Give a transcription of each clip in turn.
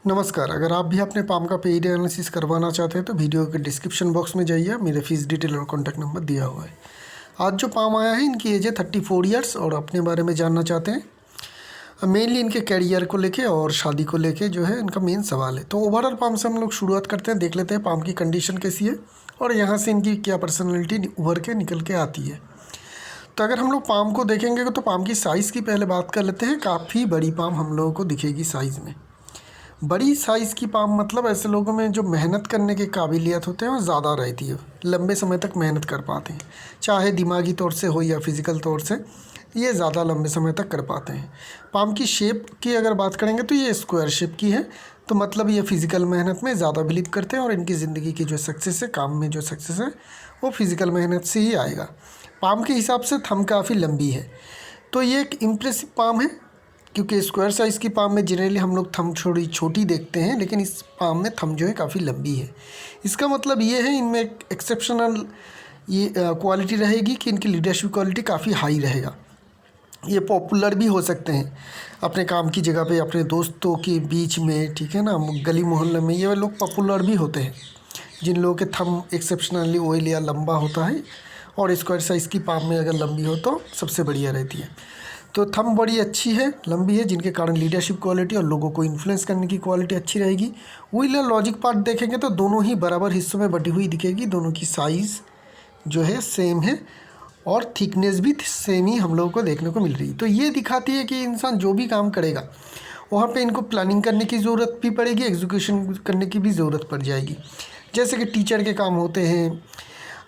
नमस्कार। अगर आप भी अपने पाम का पेड एनालिसिस करवाना चाहते हैं तो वीडियो के डिस्क्रिप्शन बॉक्स में जाइए, मेरे फीस डिटेल और कॉन्टैक्ट नंबर दिया हुआ है। आज जो पाम आया है इनकी एज है 34 ईयर्स और अपने बारे में जानना चाहते हैं। मेनली इनके कैरियर को लेके और शादी को लेके जो है इनका मेन सवाल है। तो ओवरऑल पाम से हम लोग शुरुआत करते हैं, देख लेते हैं पाम की कंडीशन कैसी है और यहाँ से इनकी क्या पर्सनैलिटी उभर के निकल के आती है। तो अगर हम लोग पाम को देखेंगे तो पाम की साइज़ की पहले बात कर लेते हैं। काफ़ी बड़ी पाम हम लोगों को दिखेगी साइज़ में। बड़ी साइज़ की पाम मतलब ऐसे लोगों में जो मेहनत करने की काबिलियत होते हैं वो ज़्यादा रहती है, लंबे समय तक मेहनत कर पाते हैं, चाहे दिमागी तौर से हो या फिज़िकल तौर से, ये ज़्यादा लंबे समय तक कर पाते हैं। पाम की शेप की अगर बात करेंगे तो ये स्क्वायर शेप की है, तो मतलब ये फ़िज़िकल मेहनत में ज़्यादा बिलीव करते हैं और इनकी ज़िंदगी की जो सक्सेस है, काम में जो सक्सेस है वो फ़िज़िकल मेहनत से ही आएगा। पाम के हिसाब से थंब काफ़ी लंबी है, तो ये एक इम्प्रेसिव पाम है, क्योंकि स्क्वायर साइज़ की पाम में जनरली हम लोग थंब थोड़ी छोटी देखते हैं, लेकिन इस पाम में थंब जो है काफ़ी लंबी है। इसका मतलब ये है इनमें एक एक्सेप्शनल ये क्वालिटी रहेगी कि इनकी लीडरशिप क्वालिटी काफ़ी हाई रहेगा। ये पॉपुलर भी हो सकते हैं अपने काम की जगह पे, अपने दोस्तों के बीच में, ठीक है ना, गली मोहल्ले में ये लोग पॉपुलर भी होते हैं जिन लोगों के थंब एक्सेप्शनली ऑयल या लंबा होता है। और स्क्वायर साइज़ की पाम में अगर लंबी हो तो सबसे बढ़िया रहती है। तो थंब बड़ी अच्छी है, लंबी है, जिनके कारण लीडरशिप क्वालिटी और लोगों को इन्फ्लुएंस करने की क्वालिटी अच्छी रहेगी। व्हील और लॉजिक पार्ट देखेंगे तो दोनों ही बराबर हिस्सों में बटी हुई दिखेगी। दोनों की साइज़ जो है सेम है और थिकनेस भी सेम ही हम लोगों को देखने को मिल रही है। तो ये दिखाती है कि इंसान जो भी काम करेगा वहाँ पे इनको प्लानिंग करने की ज़रूरत भी पड़ेगी, एग्जीक्यूशन करने की भी ज़रूरत पड़ जाएगी। जैसे कि टीचर के काम होते हैं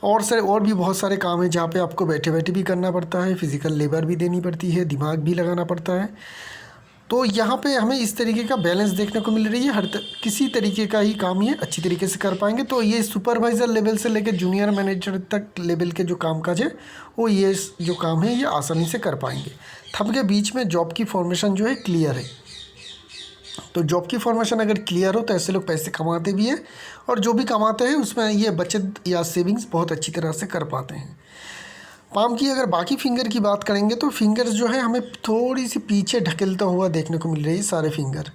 और भी बहुत सारे काम हैं जहाँ पे आपको बैठे बैठे भी करना पड़ता है, फिज़िकल लेबर भी देनी पड़ती है, दिमाग भी लगाना पड़ता है। तो यहाँ पे हमें इस तरीके का बैलेंस देखने को मिल रही है। किसी तरीके का ही काम ये अच्छी तरीके से कर पाएंगे। तो ये सुपरवाइज़र लेवल से लेकर जूनियर मैनेजर तक लेवल के जो कामकाज है वो ये जो काम है ये आसानी से कर पाएंगे। थंब के बीच में जॉब की फॉर्मेशन जो है क्लियर है। तो जॉब की फॉर्मेशन अगर क्लियर हो तो ऐसे लोग पैसे कमाते भी हैं और जो भी कमाते हैं उसमें ये बचत या सेविंग्स बहुत अच्छी तरह से कर पाते हैं। पाम की अगर बाकी फिंगर की बात करेंगे तो फिंगर्स जो है हमें थोड़ी सी पीछे ढकेलता हुआ देखने को मिल रही है सारे फिंगर।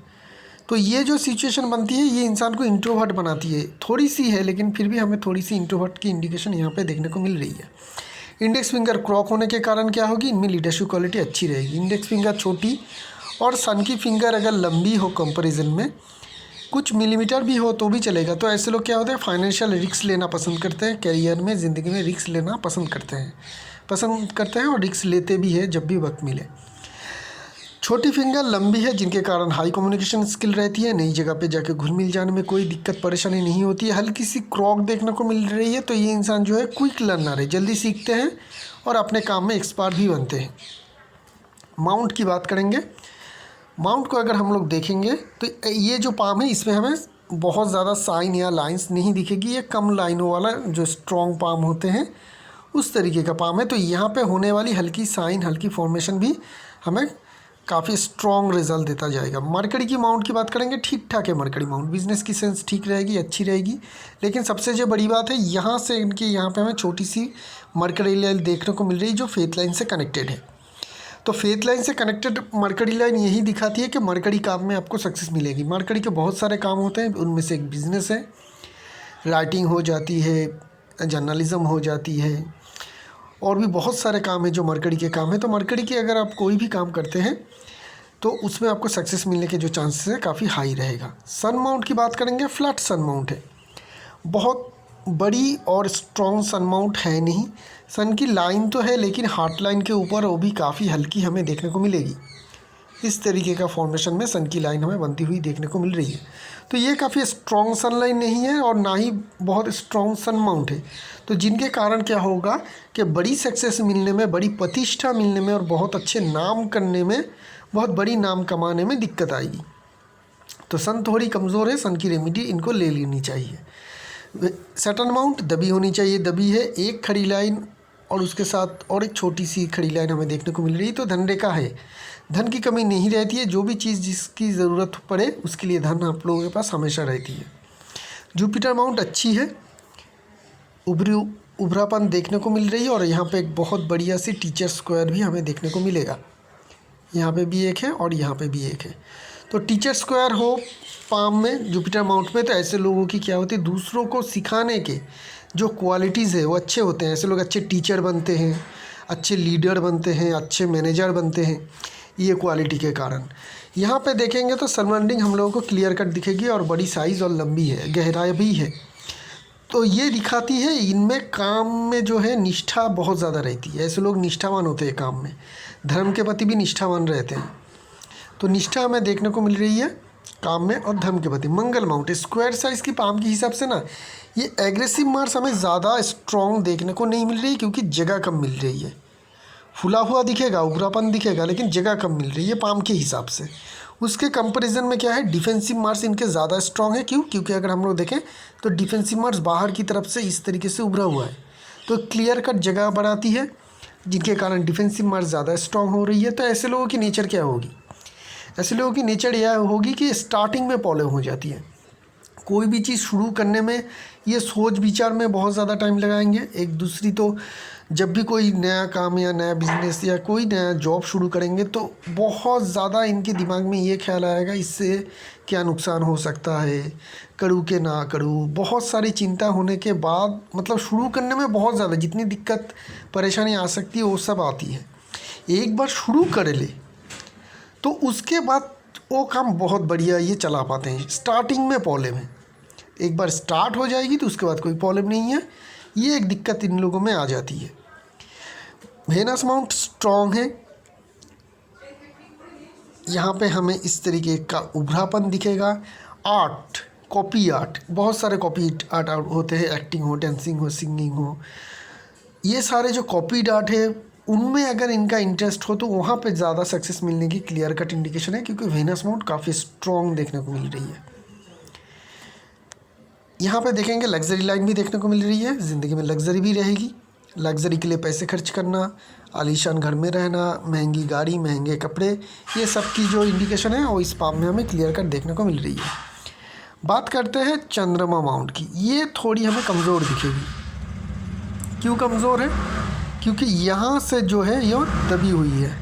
तो ये जो सिचुएशन बनती है ये इंसान को इंट्रोवर्ट बनाती है, थोड़ी सी है लेकिन फिर भी हमें थोड़ी सी इंट्रोवर्ट की इंडिकेशन यहाँ पे देखने को मिल रही है। इंडेक्स फिंगर क्रॉक होने के कारण क्या होगी, इनमें लीडरशिप क्वालिटी अच्छी रहेगी। इंडेक्स फिंगर छोटी और सन की फिंगर अगर लंबी हो कंपैरिजन में, कुछ मिलीमीटर भी हो तो भी चलेगा। तो ऐसे लोग क्या होते हैं, फाइनेंशियल रिस्क लेना पसंद करते हैं, करियर में, ज़िंदगी में रिस्क लेना पसंद करते हैं और रिस्क लेते भी हैं जब भी वक्त मिले। छोटी फिंगर लंबी है जिनके कारण हाई कम्युनिकेशन स्किल रहती है, नई जगह पे जाके घुल मिल जाने में कोई दिक्कत परेशानी नहीं होती है। हल्की सी क्रॉक देखने को मिल रही है, तो ये इंसान जो है क्विक लर्नर है, जल्दी सीखते हैं और अपने काम में एक्सपर्ट भी बनते हैं। माउंट की बात करेंगे, माउंट को अगर हम लोग देखेंगे तो ये जो पाम है इसमें हमें बहुत ज़्यादा साइन या लाइंस नहीं दिखेगी। ये कम लाइनों वाला जो स्ट्रॉन्ग पाम होते हैं उस तरीके का पाम है। तो यहाँ पे होने वाली हल्की साइन, हल्की फॉर्मेशन भी हमें काफ़ी स्ट्रॉन्ग रिजल्ट देता जाएगा। मरकरी की माउंट की बात करेंगे, ठीक ठाक है मरकरी माउंट, बिजनेस की सेंस ठीक रहेगी, अच्छी रहेगी। लेकिन सबसे जो बड़ी बात है, यहाँ से इनकी यहाँ पे हमें छोटी सी मरकरी लाइन देखने को मिल रही है जो फेथ लाइन से कनेक्टेड है। तो फेथ लाइन से कनेक्टेड मरकरी लाइन यही दिखाती है कि मरकरी काम में आपको सक्सेस मिलेगी। मरकरी के बहुत सारे काम होते हैं, उनमें से एक बिज़नेस है, राइटिंग हो जाती है, जर्नलिज़म हो जाती है, और भी बहुत सारे काम हैं जो मरकरी के काम हैं। तो मरकरी के अगर आप कोई भी काम करते हैं तो उसमें आपको सक्सेस मिलने के जो चांसेस है काफ़ी हाई रहेगा। सन माउंट की बात करेंगे, फ्लैट सन माउंट है, बहुत बड़ी और स्ट्रॉन्ग सन माउंट है नहीं। सन की लाइन तो है लेकिन हार्ट लाइन के ऊपर वो भी काफ़ी हल्की हमें देखने को मिलेगी। इस तरीके का फॉर्मेशन में सन की लाइन हमें बनती हुई देखने को मिल रही है। तो ये काफ़ी स्ट्रॉन्ग सन लाइन नहीं है और ना ही बहुत स्ट्रॉन्ग सन माउंट है। तो जिनके कारण क्या होगा कि बड़ी सक्सेस मिलने में, बड़ी प्रतिष्ठा मिलने में और बहुत अच्छे नाम करने में, बहुत बड़ी नाम कमाने में दिक्कत आएगी। तो सन थोड़ी कमज़ोर है, सन की रेमेडी इनको ले लेनी चाहिए। सैटर्न माउंट दबी होनी चाहिए, दबी है, एक खड़ी लाइन और उसके साथ और एक छोटी सी खड़ी लाइन हमें देखने को मिल रही है। तो धन रेखा है, धन की कमी नहीं रहती है, जो भी चीज़ जिसकी ज़रूरत पड़े उसके लिए धन आप लोगों के पास हमेशा रहती है। जुपिटर माउंट अच्छी है, उभरापन देखने को मिल रही है और यहाँ पे एक बहुत बढ़िया सी टीचर स्क्वायर भी हमें देखने को मिलेगा। यहाँ पे भी एक है और यहाँ पे भी एक है। तो टीचर स्क्वायर हो पाम में, जुपिटर माउंट में, तो ऐसे लोगों की क्या होती है, दूसरों को सिखाने के जो क्वालिटीज़ है वो अच्छे होते हैं। ऐसे लोग अच्छे टीचर बनते हैं, अच्छे लीडर बनते हैं, अच्छे मैनेजर बनते हैं, ये क्वालिटी के कारण। यहाँ पे देखेंगे तो सराउंडिंग हम लोगों को क्लियर कट दिखेगी और बड़ी साइज़ और लंबी है, गहराई भी है। तो ये दिखाती है इनमें काम में जो है निष्ठा बहुत ज़्यादा रहती है। ऐसे लोग निष्ठावान होते हैं काम में, धर्म के प्रति भी निष्ठावान रहते हैं। तो निष्ठा हमें देखने को मिल रही है काम में और धर्म के प्रति। मंगल माउंट स्क्वायर साइज़ की पाम के हिसाब से ना ये एग्रेसिव मार्स हमें ज़्यादा स्ट्रॉन्ग देखने को नहीं मिल रही, क्योंकि जगह कम मिल रही है। फुला हुआ दिखेगा, उग्रापन दिखेगा, लेकिन जगह कम मिल रही है पाम के हिसाब से। उसके कंपैरिजन में क्या है, डिफेंसिव मार्स इनके ज़्यादा स्ट्रॉन्ग है। क्यों? क्योंकि अगर हम लोग देखें तो डिफेंसिव मार्स बाहर की तरफ से इस तरीके से उभरा हुआ है, तो क्लियर कट जगह बढ़ाती है, जिनके कारण डिफेंसिव मार्स ज़्यादा स्ट्रॉन्ग हो रही है। तो ऐसे लोगों की नेचर क्या होगी? ऐसे लोगों की नेचर यह होगी कि स्टार्टिंग में प्रॉब्लम हो जाती है। कोई भी चीज़ शुरू करने में ये सोच विचार में बहुत ज़्यादा टाइम लगाएंगे। एक दूसरी तो जब भी कोई नया काम या नया बिजनेस या कोई नया जॉब शुरू करेंगे तो बहुत ज़्यादा इनके दिमाग में ये ख्याल आएगा इससे क्या नुकसान हो सकता है, करूँ कि ना करूँ। बहुत सारी चिंता होने के बाद मतलब शुरू करने में बहुत ज़्यादा जितनी दिक्कत परेशानी आ सकती है वो सब आती है। एक बार शुरू कर ले तो उसके बाद वो काम बहुत बढ़िया ये चला पाते हैं। स्टार्टिंग में प्रॉब्लम है, एक बार स्टार्ट हो जाएगी तो उसके बाद कोई प्रॉब्लम नहीं है। ये एक दिक्कत इन लोगों में आ जाती है। वेनस माउंट स्ट्रॉन्ग है, यहाँ पे हमें इस तरीके का उभरापन दिखेगा। आर्ट, कॉपी आर्ट, बहुत सारे कॉपी आर्ट होते हैं, एक्टिंग हो, डांसिंग हो, सिंगिंग हो, ये सारे जो कॉपी आर्ट है उनमें अगर इनका इंटरेस्ट हो तो वहाँ पे ज़्यादा सक्सेस मिलने की क्लियर कट इंडिकेशन है, क्योंकि वेनस माउंट काफ़ी स्ट्रॉन्ग देखने को मिल रही है। यहाँ पे देखेंगे लग्जरी लाइन भी देखने को मिल रही है, ज़िंदगी में लग्जरी भी रहेगी। लग्जरी के लिए पैसे खर्च करना, आलीशान घर में रहना, महंगी गाड़ी, महंगे कपड़े, ये सब की जो इंडिकेशन है वो इस पाम में हमें क्लियर कट देखने को मिल रही है। बात करते हैं चंद्रमा माउंट की। ये थोड़ी हमें कमज़ोर दिखेगी। क्यों कमज़ोर है? क्योंकि यहाँ से जो है ये दबी हुई है।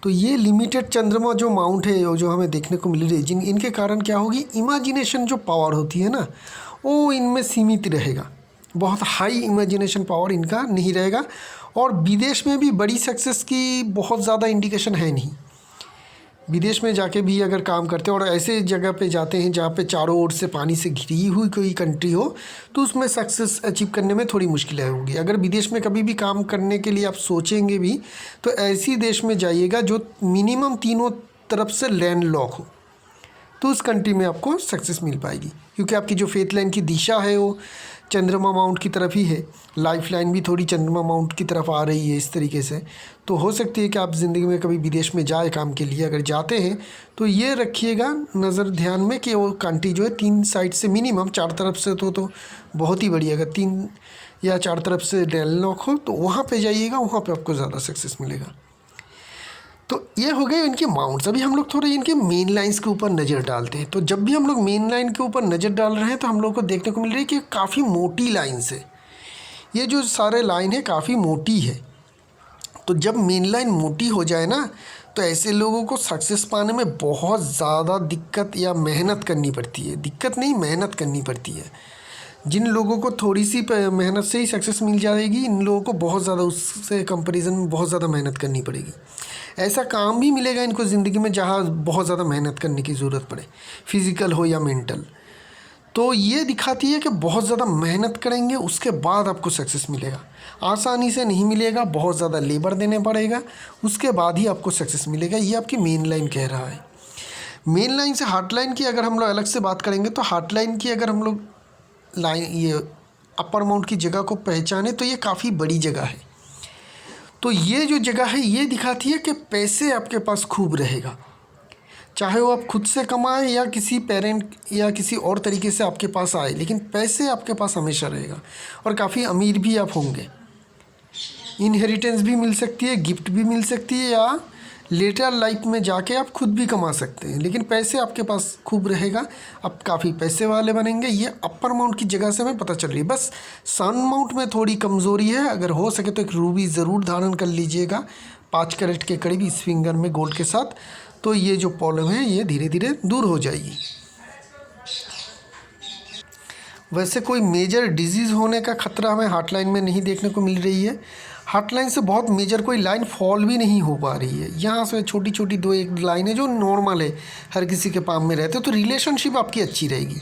तो ये लिमिटेड चंद्रमा जो माउंट है जो हमें देखने को मिल रही है, इनके कारण क्या होगी, इमेजिनेशन जो पावर होती है ना वो इनमें सीमित रहेगा। बहुत हाई इमेजिनेशन पावर इनका नहीं रहेगा। और विदेश में भी बड़ी सक्सेस की बहुत ज़्यादा इंडिकेशन है नहीं। विदेश में जाके भी अगर काम करते हैं और ऐसे जगह पे जाते हैं जहाँ पे चारों ओर से पानी से घिरी हुई कोई कंट्री हो तो उसमें सक्सेस अचीव करने में थोड़ी मुश्किलें होंगी। अगर विदेश में कभी भी काम करने के लिए आप सोचेंगे भी तो ऐसी देश में जाइएगा जो मिनिमम तीनों तरफ से लैंड लॉक हो, तो उस कंट्री में आपको सक्सेस मिल पाएगी। क्योंकि आपकी जो फेथ लाइन की दिशा है वो चंद्रमा माउंट की तरफ ही है। लाइफ लाइन भी थोड़ी चंद्रमा माउंट की तरफ आ रही है इस तरीके से। तो हो सकती है कि आप ज़िंदगी में कभी विदेश में जाए काम के लिए, अगर जाते हैं तो ये रखिएगा नज़र ध्यान में कि वो कंट्री जो है 3 साइड से मिनिमम 4 तरफ से तो बहुत ही बढ़िया। अगर 3 या 4 तरफ से लैंडलॉक हो तो वहाँ पे जाइएगा, वहाँ पे आपको ज़्यादा सक्सेस मिलेगा। तो ये हो गए इनके माउंट्स। अभी हम लोग थोड़े इनके मेन लाइंस के ऊपर नज़र डालते हैं। तो जब भी हम लोग मेन लाइन के ऊपर नज़र डाल रहे हैं तो हम लोग को देखने को मिल रही है कि काफ़ी मोटी लाइन्स है। ये जो सारे लाइन है काफ़ी मोटी है। तो जब मेन लाइन मोटी हो जाए ना तो ऐसे लोगों को सक्सेस पाने में बहुत ज़्यादा दिक्कत या मेहनत करनी पड़ती है। दिक्कत नहीं, मेहनत करनी पड़ती है। जिन लोगों को थोड़ी सी मेहनत से ही सक्सेस मिल जाएगी, इन लोगों को बहुत ज़्यादा उससे कंपैरिजन में बहुत ज़्यादा मेहनत करनी पड़ेगी। ऐसा काम भी मिलेगा इनको ज़िंदगी में जहाँ बहुत ज़्यादा मेहनत करने की ज़रूरत पड़े, फिज़िकल हो या मेंटल। तो ये दिखाती है कि बहुत ज़्यादा मेहनत करेंगे उसके बाद आपको सक्सेस मिलेगा। आसानी से नहीं मिलेगा, बहुत ज़्यादा लेबर देने पड़ेगा, उसके बाद ही आपको सक्सेस मिलेगा। ये आपकी मेन लाइन कह रहा है। मेन लाइन से हार्ट लाइन की अगर हम लोग अलग से बात करेंगे तो हार्ट लाइन की अगर हम लोग लाइन ये अपर माउंट की जगह को पहचाने तो ये काफ़ी बड़ी जगह है। तो ये जो जगह है ये दिखाती है कि पैसे आपके पास खूब रहेगा, चाहे वो आप खुद से कमाएं या किसी पेरेंट या किसी और तरीके से आपके पास आए, लेकिन पैसे आपके पास हमेशा रहेगा और काफ़ी अमीर भी आप होंगे। इनहेरिटेंस भी मिल सकती है, गिफ्ट भी मिल सकती है, या लेटर लाइफ में जाके आप खुद भी कमा सकते हैं, लेकिन पैसे आपके पास खूब रहेगा, आप काफ़ी पैसे वाले बनेंगे। ये अपर माउंट की जगह से हमें पता चल रही है। बस सन माउंट में थोड़ी कमज़ोरी है। अगर हो सके तो एक रूबी ज़रूर धारण कर लीजिएगा 5 कैरेट के करीब इस फिंगर में गोल्ड के साथ, तो ये जो प्रॉब्लम है ये धीरे धीरे दूर हो जाएगी। वैसे कोई मेजर डिजीज़ होने का खतरा हमें हार्ट लाइन में नहीं देखने को मिल रही है। हार्ट लाइन से बहुत मेजर कोई लाइन फॉल भी नहीं हो पा रही है। यहाँ से छोटी छोटी दो एक लाइन है जो नॉर्मल है, हर किसी के पाम में रहते, तो रिलेशनशिप आपकी अच्छी रहेगी।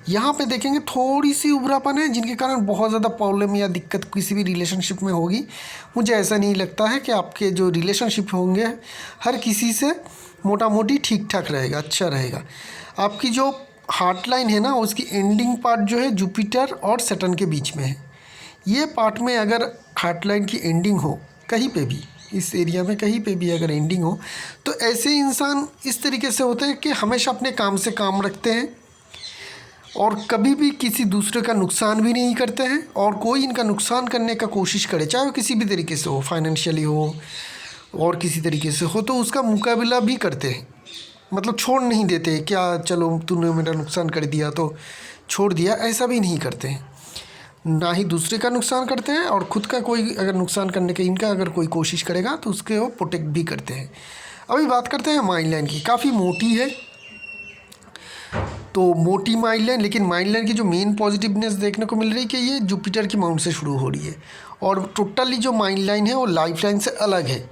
यहाँ पे देखेंगे थोड़ी सी उभरापन है जिनके कारण बहुत ज़्यादा प्रॉब्लम या दिक्कत किसी भी रिलेशनशिप में होगी। मुझे ऐसा नहीं लगता है कि आपके जो रिलेशनशिप होंगे हर किसी से मोटा मोटी ठीक ठाक रहेगा, अच्छा रहेगा। आपकी जो हार्ट लाइन है ना, उसकी एंडिंग पार्ट जो है जुपिटर और सैटर्न के बीच में है। ये पार्ट में अगर हार्ट लाइन की एंडिंग हो कहीं पे भी, इस एरिया में कहीं पे भी अगर एंडिंग हो, तो ऐसे इंसान इस तरीके से होते हैं कि हमेशा अपने काम से काम रखते हैं और कभी भी किसी दूसरे का नुकसान भी नहीं करते हैं। और कोई इनका नुकसान करने का कोशिश करे, चाहे वो किसी भी तरीके से हो, फाइनेंशियली हो और किसी तरीके से हो, तो उसका मुकाबला भी करते हैं। मतलब छोड़ नहीं देते, क्या चलो तूने मेरा नुकसान कर दिया तो छोड़ दिया, ऐसा भी नहीं करते हैं। ना ही दूसरे का नुकसान करते हैं और ख़ुद का कोई अगर नुकसान करने का इनका अगर कोई कोशिश करेगा तो उसके वो प्रोटेक्ट भी करते हैं। अभी बात करते हैं माइंड लाइन की। काफ़ी मोटी है, तो मोटी माइंड लाइन, लेकिन माइंड लाइन की जो मेन पॉजिटिवनेस देखने को मिल रही है कि ये जुपिटर की माउंट से शुरू हो रही है और टोटली जो माइंड लाइन है वो लाइफ लाइन से अलग है,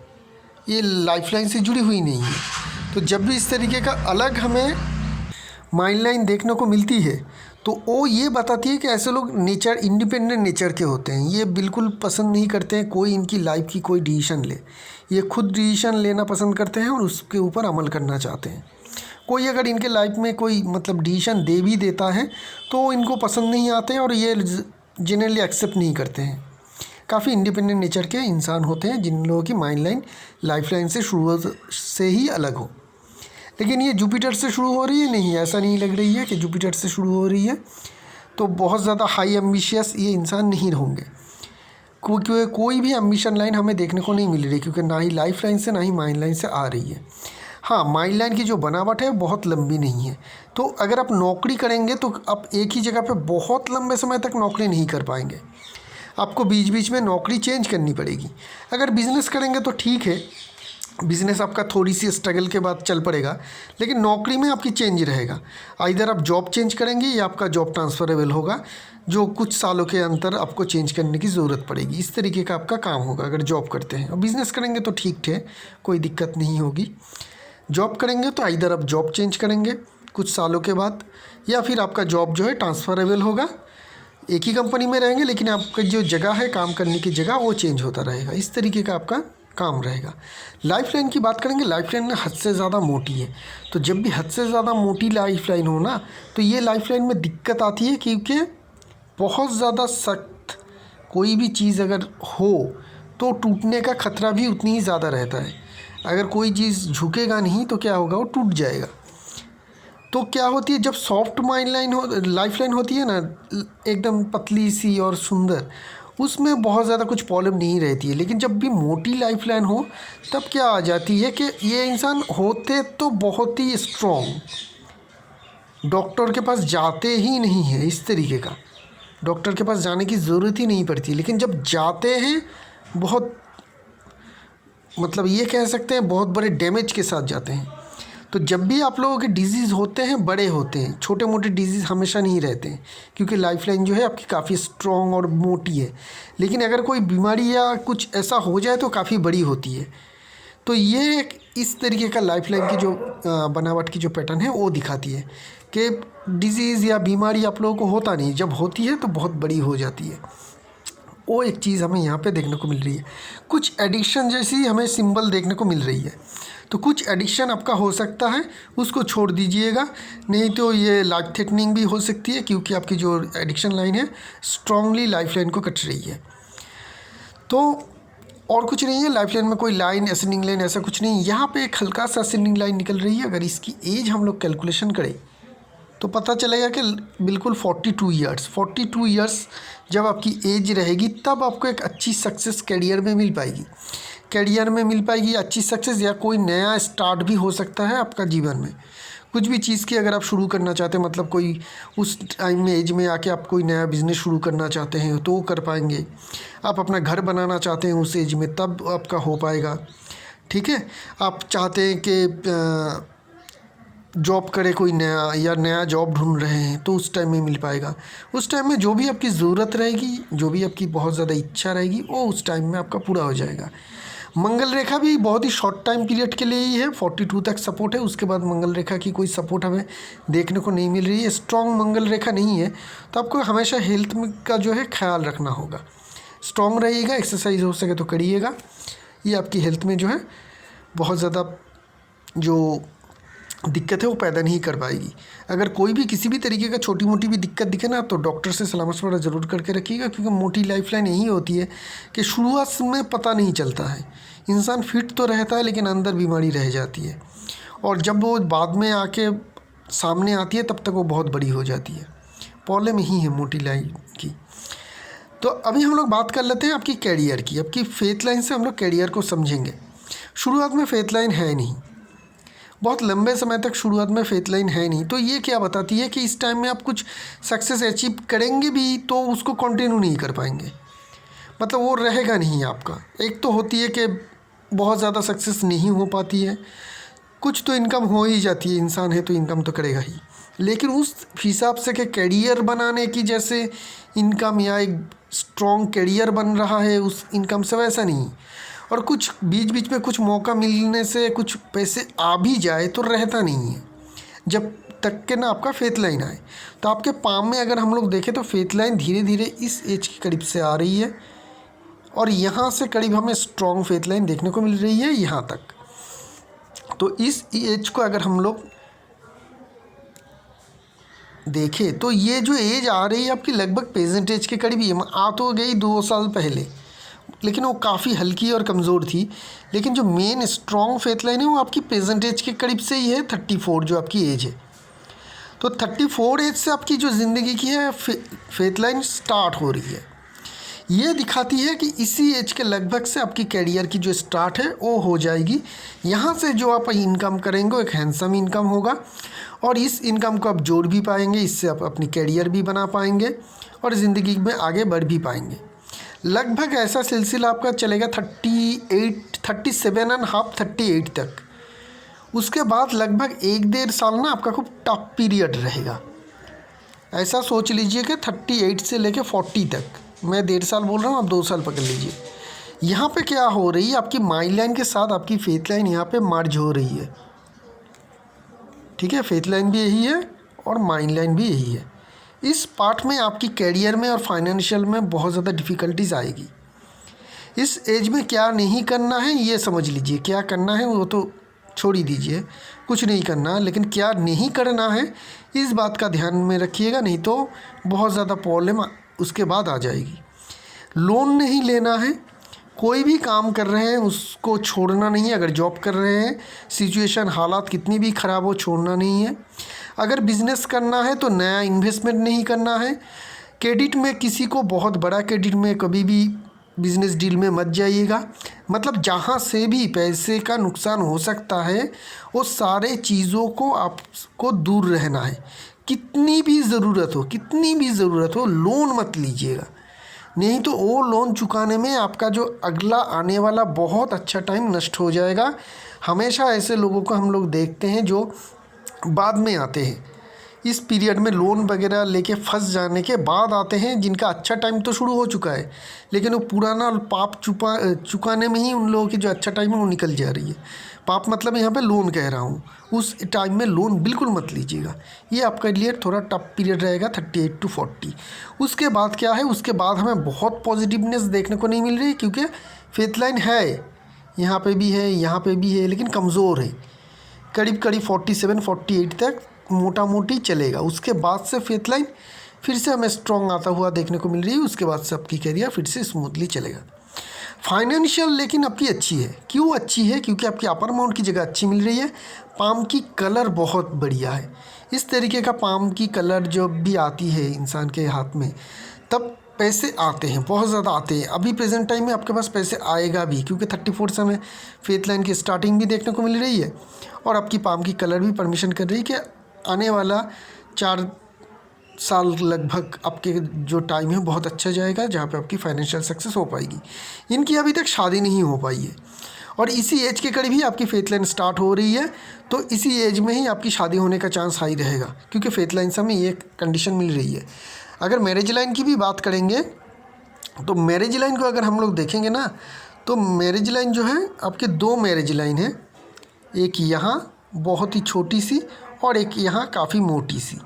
ये लाइफ लाइन से जुड़ी हुई नहीं है। तो जब भी इस तरीके का अलग हमें माइंड लाइन देखने को मिलती है तो वो ये बताती है कि ऐसे लोग नेचर इंडिपेंडेंट नेचर के होते हैं। ये बिल्कुल पसंद नहीं करते हैं कोई इनकी लाइफ की कोई डिसीजन ले, ये खुद डिसीजन लेना पसंद करते हैं और उसके ऊपर अमल करना चाहते हैं। कोई अगर इनके लाइफ में कोई मतलब डिसीजन दे भी देता है तो इनको पसंद नहीं आते हैं और ये जनरली एक्सेप्ट नहीं करते हैं। काफ़ी इंडिपेंडेंट नेचर के इंसान होते हैं जिन लोगों की माइंड लाइन लाइफ लाइन से शुरू से ही अलग हो। लेकिन ये जुपिटर से शुरू हो रही है, नहीं ऐसा नहीं लग रही है कि जुपिटर से शुरू हो रही है, तो बहुत ज़्यादा हाई एम्बिशियस ये इंसान नहीं होंगे क्योंकि कोई भी एम्बिशन लाइन हमें देखने को नहीं मिल रही, क्योंकि ना ही लाइफ लाइन से ना ही माइंड लाइन से आ रही है। हाँ, माइंड लाइन की जो बनावट है बहुत लंबी नहीं है, तो अगर आप नौकरी करेंगे तो आप एक ही जगह पे बहुत लंबे समय तक नौकरी नहीं कर पाएंगे, आपको बीच बीच में नौकरी चेंज करनी पड़ेगी। अगर बिज़नेस करेंगे तो ठीक है, बिज़नेस आपका थोड़ी सी स्ट्रगल के बाद चल पड़ेगा, लेकिन नौकरी में आपकी चेंज रहेगा। इधर आप जॉब चेंज करेंगे या आपका जॉब ट्रांसफरेबल होगा, जो कुछ सालों के अंतर आपको चेंज करने की ज़रूरत पड़ेगी। इस तरीके का आपका काम होगा अगर जॉब करते हैं। और बिज़नेस करेंगे तो ठीक है, कोई दिक्कत नहीं होगी। जॉब करेंगे तो इधर आप जॉब चेंज करेंगे कुछ सालों के बाद, या फिर आपका जॉब जो है ट्रांसफरेबल होगा, एक ही कंपनी में रहेंगे लेकिन आपका जो जगह है काम करने की जगह वो चेंज होता रहेगा। इस तरीके का आपका काम रहेगा। लाइफ लाइन की बात करेंगे, लाइफ लाइन हद से ज़्यादा मोटी है, तो जब भी हद से ज़्यादा मोटी लाइफ लाइन हो ना, तो ये लाइफ लाइन में दिक्कत आती है क्योंकि बहुत ज़्यादा सख्त कोई भी चीज़ अगर हो तो टूटने का खतरा भी उतनी ही ज़्यादा रहता है। अगर कोई चीज़ झुकेगा नहीं तो क्या होगा, वो टूट जाएगा। तो क्या होती है, जब सॉफ्ट माइंड लाइन हो लाइफ लाइन होती है ना, एकदम पतली सी और सुंदर, उसमें बहुत ज़्यादा कुछ प्रॉब्लम नहीं रहती है। लेकिन जब भी मोटी लाइफ लाइन हो तब क्या आ जाती है कि ये इंसान होते तो बहुत ही स्ट्रॉन्ग, डॉक्टर के पास जाते ही नहीं है, इस तरीके का डॉक्टर के पास जाने की ज़रूरत ही नहीं पड़ती। लेकिन जब जाते हैं बहुत, मतलब ये कह सकते हैं बहुत बड़े डैमेज के साथ जाते हैं। तो जब भी आप लोगों के डिजीज़ होते हैं बड़े होते हैं, छोटे मोटे डिजीज़ हमेशा नहीं रहते हैं, क्योंकि लाइफ लाइन जो है आपकी काफ़ी स्ट्रॉन्ग और मोटी है। लेकिन अगर कोई बीमारी या कुछ ऐसा हो जाए तो काफ़ी बड़ी होती है। तो ये एक इस तरीके का लाइफ लाइन की जो बनावट की जो पैटर्न है वो दिखाती है कि डिजीज़ या बीमारी आप लोगों को होता नहीं, जब होती है तो बहुत बड़ी हो जाती है। वो एक चीज़ हमें यहाँ पे देखने को मिल रही है। कुछ एडिक्शन जैसी हमें सिंबल देखने को मिल रही है, तो कुछ एडिक्शन आपका हो सकता है, उसको छोड़ दीजिएगा, नहीं तो ये लाइफ थ्रेटनिंग भी हो सकती है, क्योंकि आपकी जो एडिक्शन लाइन है स्ट्रांगली लाइफ लाइन को कट रही है। तो और कुछ नहीं है लाइफ लाइन में, कोई लाइन असेंडिंग लाइन ऐसा कुछ नहीं। यहाँ पे एक हल्का सा असेंडिंग लाइन निकल रही है। अगर इसकी एज हम लोग कैलकुलेशन करें तो पता चलेगा कि बिल्कुल 42 ईयर्स जब आपकी एज रहेगी तब आपको एक अच्छी सक्सेस करियर में मिल पाएगी। अच्छी सक्सेस, या कोई नया स्टार्ट भी हो सकता है आपका जीवन में। कुछ भी चीज़ की अगर आप शुरू करना चाहते हैं, मतलब कोई उस टाइम में एज में आके आप कोई नया बिज़नेस शुरू करना चाहते हैं तो वो कर पाएंगे। आप अपना घर बनाना चाहते हैं उस एज में, तब आपका हो पाएगा। ठीक है। आप चाहते हैं कि जॉब करे कोई नया, या नया जॉब ढूंढ रहे हैं, तो उस टाइम में मिल पाएगा। उस टाइम में जो भी आपकी ज़रूरत रहेगी, जो भी आपकी बहुत ज़्यादा इच्छा रहेगी, वो उस टाइम में आपका पूरा हो जाएगा। मंगल रेखा भी बहुत ही शॉर्ट टाइम पीरियड के लिए ही है, 42 तक सपोर्ट है। उसके बाद मंगल रेखा की कोई सपोर्ट हमें देखने को नहीं मिल रही है, स्ट्रॉन्ग मंगल रेखा नहीं है। तो आपको हमेशा हेल्थ में का जो है ख्याल रखना होगा, स्ट्रॉन्ग रहिएगा, एक्सरसाइज हो सके तो करिएगा। ये आपकी हेल्थ में जो है बहुत ज़्यादा जो दिक्कत है वो पैदा नहीं कर पाएगी। अगर कोई भी किसी भी तरीके का छोटी मोटी भी दिक्कत दिखे ना, तो डॉक्टर से सलाह मशवरा ज़रूर करके रखिएगा, क्योंकि मोटी लाइफलाइन यही होती है कि शुरुआत में पता नहीं चलता है, इंसान फिट तो रहता है लेकिन अंदर बीमारी रह जाती है, और जब वो बाद में आके सामने आती है तब तक वो बहुत बड़ी हो जाती है। प्रॉब्लम यही है मोटी लाइन की। तो अभी हम लोग बात कर लेते हैं आपकी कैरियर की। आपकी फेथ लाइन से हम लोग कैरियर को समझेंगे। शुरुआत में फेथ लाइन है नहीं, बहुत लंबे समय तक शुरुआत में फेथ लाइन है नहीं, तो ये क्या बताती है कि इस टाइम में आप कुछ सक्सेस अचीव करेंगे भी तो उसको कंटिन्यू नहीं कर पाएंगे, मतलब वो रहेगा नहीं आपका। एक तो होती है कि बहुत ज़्यादा सक्सेस नहीं हो पाती है, कुछ तो इनकम हो ही जाती है, इंसान है तो इनकम तो करेगा ही, लेकिन उस हिसाब से कि कैरियर बनाने की जैसे इनकम या एक स्ट्रॉन्ग कैरियर बन रहा है उस इनकम से, वैसा नहीं। और कुछ बीच बीच में कुछ मौका मिलने से कुछ पैसे आ भी जाए तो रहता नहीं है, जब तक के ना आपका फेथ लाइन आए। तो आपके पाम में अगर हम लोग देखें तो फेथ लाइन धीरे धीरे इस एज के करीब से आ रही है, और यहाँ से करीब हमें स्ट्रॉन्ग फेथ लाइन देखने को मिल रही है यहाँ तक। तो इस एज को अगर हम लोग देखें तो ये जो एज आ रही है आपकी लगभग प्रेजेंट एज के करीब ही आ तो गई 2 साल पहले, लेकिन वो काफ़ी हल्की और कमज़ोर थी। लेकिन जो मेन स्ट्रॉन्ग फेथ लाइन है वो आपकी प्रेजेंट एज के करीब से ही है, 34 जो आपकी एज है। तो 34 एज से आपकी जो ज़िंदगी की है फेथ लाइन स्टार्ट हो रही है। ये दिखाती है कि इसी एज के लगभग से आपकी कैरियर की जो स्टार्ट है वो हो जाएगी। यहाँ से जो आप इनकम करेंगे वो एक हैंडसम इनकम होगा, और इस इनकम को आप जोड़ भी पाएंगे, इससे आप अपनी कैरियर भी बना पाएंगे और ज़िंदगी में आगे बढ़ भी पाएंगे। लगभग ऐसा सिलसिला आपका चलेगा 38, 37.5, 38 तक। उसके बाद लगभग 1-1.5 साल ना आपका खूब टफ पीरियड रहेगा। ऐसा सोच लीजिए कि 38 से लेके 40 तक, मैं 1.5 साल बोल रहा हूँ, आप 2 साल पकड़ लीजिए। यहाँ पे क्या हो रही है, आपकी माइंड लाइन के साथ आपकी फेथ लाइन यहाँ पे मर्ज हो रही है। ठीक है, फेथ लाइन भी यही है और माइंड लाइन भी यही है। इस पार्ट में आपकी कैरियर में और फाइनेंशियल में बहुत ज़्यादा डिफ़िकल्टीज आएगी। इस एज में क्या नहीं करना है ये समझ लीजिए, क्या करना है वो तो छोड़ ही दीजिए, कुछ नहीं करना, लेकिन क्या नहीं करना है इस बात का ध्यान में रखिएगा, नहीं तो बहुत ज़्यादा प्रॉब्लम उसके बाद आ जाएगी। लोन नहीं लेना है, कोई भी काम कर रहे हैं उसको छोड़ना नहीं है। अगर जॉब कर रहे हैं, सिचुएशन हालात कितनी भी ख़राब हो, छोड़ना नहीं है। अगर बिज़नेस करना है तो नया इन्वेस्टमेंट नहीं करना है। क्रेडिट में किसी को बहुत बड़ा क्रेडिट में कभी भी बिज़नेस डील में मत जाइएगा, मतलब जहाँ से भी पैसे का नुकसान हो सकता है वो सारे चीज़ों को आपको दूर रहना है। कितनी भी ज़रूरत हो लोन मत लीजिएगा, नहीं तो वो लोन चुकाने में आपका जो अगला आने वाला बहुत अच्छा टाइम नष्ट हो जाएगा। हमेशा ऐसे लोगों को हम लोग देखते हैं जो बाद में आते हैं, इस पीरियड में लोन वगैरह लेके फंस जाने के बाद आते हैं, जिनका अच्छा टाइम तो शुरू हो चुका है, लेकिन वो पुराना पाप चुकाने में ही उन लोगों की जो अच्छा टाइम है वो निकल जा रही है। पाप मतलब यहाँ पे लोन कह रहा हूँ, उस टाइम में लोन बिल्कुल मत लीजिएगा। ये आपके लिए थोड़ा टफ पीरियड रहेगा 38 to 40। उसके बाद क्या है, उसके बाद हमें बहुत पॉजिटिवनेस देखने को नहीं मिल रही, क्योंकि फेथ लाइन है, यहाँ पे भी है, यहाँ पे भी है, लेकिन कमज़ोर है। करीब 47-48 तक मोटा मोटी चलेगा। उसके बाद से फेथ लाइन फिर से हमें स्ट्रॉन्ग आता हुआ देखने को मिल रही है। उसके बाद से आपकी कैरियर फिर से स्मूथली चलेगा। फाइनेंशियल लेकिन आपकी अच्छी है। क्यों अच्छी है? क्योंकि आपकी अपर अमाउंट की जगह अच्छी मिल रही है। पाम की कलर बहुत बढ़िया है। इस तरीके का पाम की कलर जब भी आती है इंसान के हाथ में, तब पैसे आते हैं, बहुत ज़्यादा आते हैं। अभी प्रेजेंट टाइम में आपके पास पैसे आएगा भी, क्योंकि 34 से हमें फेथ लाइन की स्टार्टिंग भी देखने को मिल रही है, और आपकी पाम की कलर भी परमिशन कर रही है कि आने वाला 4 साल लगभग आपके जो टाइम है बहुत अच्छा जाएगा, जहाँ पे आपकी फाइनेंशियल सक्सेस हो पाएगी। इनकी अभी तक शादी नहीं हो पाई है, और इसी एज के करीब ही आपकी फेथ लाइन स्टार्ट हो रही है, तो इसी एज में ही आपकी शादी होने का चांस हाई रहेगा, क्योंकि फेथ लाइन से हमें ये कंडीशन मिल रही है। अगर मैरिज लाइन की भी बात करेंगे तो मैरिज लाइन को अगर हम लोग देखेंगे ना, तो मैरिज लाइन जो है आपके 2 मैरिज लाइन है, एक यहाँ बहुत ही छोटी सी और एक यहाँ काफ़ी मोटी सी।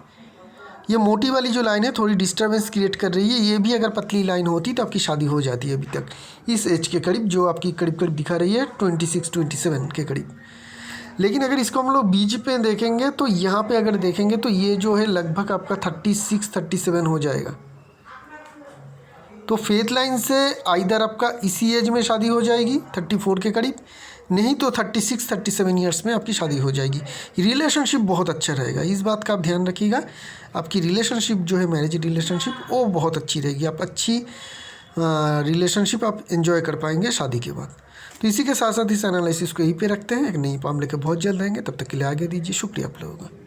ये मोटी वाली जो लाइन है थोड़ी डिस्टर्बेंस क्रिएट कर रही है, ये भी अगर पतली लाइन होती तो आपकी शादी हो जाती है अभी तक इस एज के करीब, जो आपकी करीब करीब दिखा रही है 26-27 के करीब। लेकिन अगर इसको हम लोग बीच पे देखेंगे तो यहाँ पे अगर देखेंगे तो ये जो है लगभग आपका 36-37 हो जाएगा। तो फेथ लाइन से आइदर आपका इसी एज में शादी हो जाएगी 34 के करीब, नहीं तो 36-37 ईयर्स में आपकी शादी हो जाएगी। रिलेशनशिप बहुत अच्छा रहेगा, इस बात का आप ध्यान रखिएगा। आपकी रिलेशनशिप जो है मैरिज रिलेशनशिप वो बहुत अच्छी रहेगी, आप अच्छी रिलेशनशिप आप एंजॉय कर पाएंगे शादी के बाद। तो इसी के साथ साथ इस एनालिसिस को यहीं पे रखते हैं, एक नई पाम लेकर बहुत जल्द आएंगे, तब तक के लिए आगे दीजिए। शुक्रिया आप लोगों का।